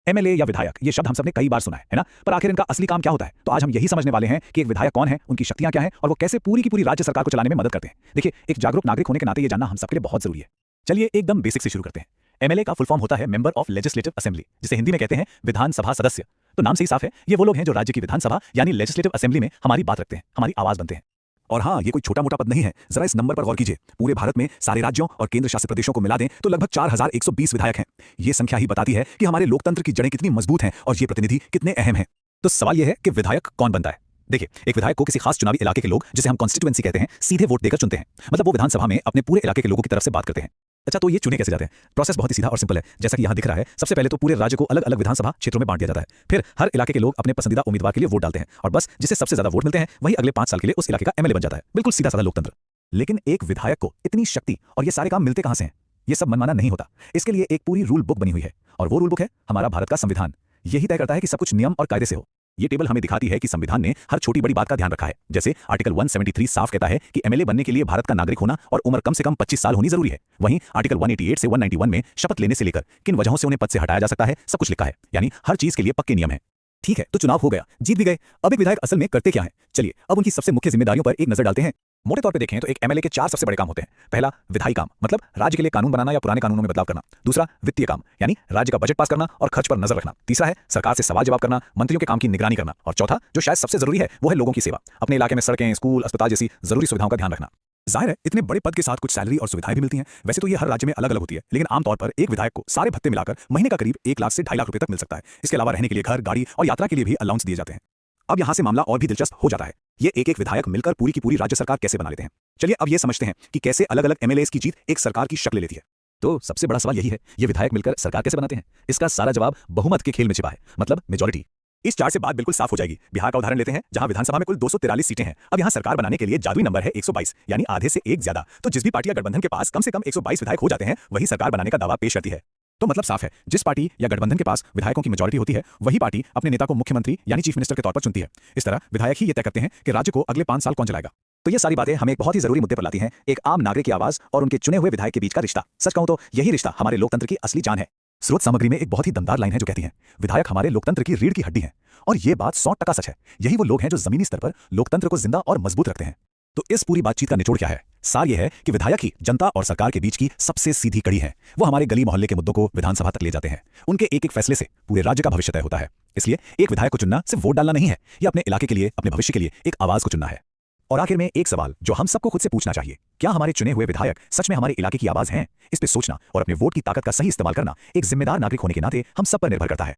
MLA या विधायक ये शब्द हम सबने कई बार सुना है ना? पर आखिर इनका असली काम क्या होता है? तो आज हम यही समझने वाले हैं कि एक विधायक कौन है, उनकी शक्तियां क्या हैं और वो कैसे पूरी की पूरी राज्य सरकार को चलाने में मदद करते हैं। देखिए, एक जागरूक नागरिक होने के नाते ये जानना हम सबके लिए बहुत जरूरी है। चलिए एकदम बेसिक से शुरू करते हैं। एमएलए का फुल फॉर्म होता है मेंबर ऑफ लेजिस्लेटिव असेंबली, जिसे हिंदी में कहते हैं विधानसभा सदस्य। तो नाम से ही साफ है, ये वो लोग हैं जो राज्य की विधानसभा यानी लेजिस्लेटिव असेंबली में हमारी बात रखते हैं, हमारी आवाज बनते हैं। और हाँ, ये कोई छोटा मोटा पद नहीं है। जरा इस नंबर पर गौर कीजिए। पूरे भारत में सारे राज्यों और केंद्र शासित प्रदेशों को मिला दें तो लगभग 4120 विधायक हैं। ये संख्या ही बताती है कि हमारे लोकतंत्र की जड़ें कितनी मजबूत हैं और ये प्रतिनिधि कितने अहम हैं। तो सवाल यह है कि विधायक कौन बनता है? देखिए, एक विधायक को किसी खास चुनावी इलाके के लोग, जिसे हम कॉन्स्टिट्यूएंसी कहते हैं, सीधे वोट देकर चुनते हैं। मतलब वो विधानसभा में अपने पूरे इलाके के लोगों की तरफ से बात करते हैं। अच्छा, तो ये चुने कैसे जाते हैं? प्रोसेस बहुत ही सीधा और सिंपल है। जैसा कि यहाँ दिख रहा है, सबसे पहले तो पूरे राज्य को अलग अलग विधानसभा क्षेत्रों में बांट दिया जाता है। फिर हर इलाके के लोग अपने पसंदीदा उम्मीदवार के लिए वोट डालते हैं और बस जिसे सबसे ज्यादा वोट मिलते हैं वही अगले 5 साल के लिए उस इलाके का एमएलए बन जाता है। बिल्कुल सीधा साधा लोकतंत्र। लेकिन एक विधायक को इतनी शक्ति और ये सारे काम मिलते कहां से हैं? ये सब मनमाना नहीं होता। इसके लिए एक पूरी रूल बुक बनी हुई है और वो रूल बुक है हमारा भारत का संविधान। यही तय करता है कि सब कुछ नियम और कायदे से हो। ये टेबल हमें दिखाती है कि संविधान ने हर छोटी बड़ी बात का ध्यान रखा है। जैसे आर्टिकल 173 साफ कहता है कि एमएलए बनने के लिए भारत का नागरिक होना और उम्र कम से कम 25 साल होनी जरूरी है। वहीं आर्टिकल 188 से 191 में शपथ लेने से लेकर किन वजहों से उन्हें पद से हटाया जा सकता है, सब कुछ लिखा है। यानी हर चीज के लिए पक्के नियम है। ठीक है, तो चुनाव हो गया, जीत भी गए। अब एक विधायक असल में करते क्या है? चलिए अब उनकी सबसे मुख्य जिम्मेदारियों पर एक नजर डालते हैं। मोटे तौर पे देखें तो एक एमएलए के 4 सबसे बड़े काम होते हैं। पहला, विधायी काम, मतलब राज्य के लिए कानून बनाना या पुराने कानूनों में बदलाव करना। दूसरा, वित्तीय काम, यानी राज्य का बजट पास करना और खर्च पर नजर रखना। तीसरा है सरकार से सवाल जवाब करना, मंत्रियों के काम की निगरानी करना। और चौथा, जो शायद सबसे जरूरी है, वो है लोगों की सेवा, अपने इलाके में सड़कें, स्कूल, अस्पताल जैसी जरूरी सुविधाओं का ध्यान रखना। जाहिर है, इतने बड़े पद के साथ कुछ सैलरी और सुविधाएं भी मिलती हैं। वैसे तो ये हर राज्य में अलग अलग होती है, लेकिन आमतौर पर एक विधायक को सारे भत्ते मिलाकर महीने का करीब 1 लाख से 2.5 लाख रुपए तक मिल सकता है। इसके अलावा रहने के लिए घर, गाड़ी और यात्रा के लिए भी अलाउंस दिए जाते हैं। अब यहाँ से मामला और भी दिलचस्प हो जाता है। ये एक विधायक मिलकर पूरी की पूरी राज्य सरकार कैसे बना लेते हैं। चलिए अब ये समझते हैं कि कैसे अलग अलग एमएलएस की जीत एक सरकार की शक्ल ले लेती है। तो सबसे बड़ा सवाल यही है, ये विधायक मिलकर सरकार कैसे बनाते हैं? इसका सारा जवाब बहुमत के खेल में छिपा है, मतलब मेजॉरिटी। इस चार्ट से बात बिल्कुल साफ हो जाएगी। बिहार का उदाहरण लेते हैं, जहां विधानसभा में कुल 243 सीटें हैं। अब यहां सरकार बनाने के लिए जादुई नंबर है 122, यानी आधे से एक ज्यादा। तो जिस भी पार्टी या गठबंधन के पास कम से कम 122 विधायक हो जाते हैं, वही सरकार बनाने का दावा पेश करती है। तो मतलब साफ है, जिस पार्टी या गठबंधन के पास विधायकों की मेजॉरिटी होती है, वही पार्टी अपने नेता को मुख्यमंत्री यानी चीफ मिनिस्टर के तौर पर चुनती है। इस तरह विधायक ही ये तय करते हैं कि राज्य को अगले 5 साल कौन चलाएगा। तो ये सारी बातें हमें एक बहुत ही जरूरी मुद्दे पर लाती हैं, एक आम नागरिक की आवाज और उनके चुने हुए विधायक के बीच का रिश्ता। सच कहूं तो यही रिश्ता हमारे लोकतंत्र की असली जान है। स्रोत सामग्री में एक बहुत ही दमदार लाइन है जो कहती है, विधायक हमारे लोकतंत्र की रीढ़ की हड्डी हैं। और ये बात 100% सच है। यही वो लोग हैं जो जमीनी स्तर पर लोकतंत्र को जिंदा और मजबूत रखते हैं। तो इस पूरी बातचीत का निचोड़ क्या है? सार यह है कि विधायक ही जनता और सरकार के बीच की सबसे सीधी कड़ी है। वो हमारे गली मोहल्ले के मुद्दों को विधानसभा तक ले जाते हैं। उनके एक एक फैसले से पूरे राज्य का भविष्य तय होता है। इसलिए एक विधायक को चुनना सिर्फ वोट डालना नहीं है, यह अपने इलाके के लिए, अपने भविष्य के लिए एक आवाज को चुनना है। और आखिर में एक सवाल जो हम सबको खुद से पूछना चाहिए, क्या हमारे चुने हुए विधायक सच में हमारे इलाके की आवाज हैं? इस पे सोचना और अपने वोट की ताकत का सही इस्तेमाल करना एक जिम्मेदार नागरिक होने के नाते हम सब पर निर्भर करता है।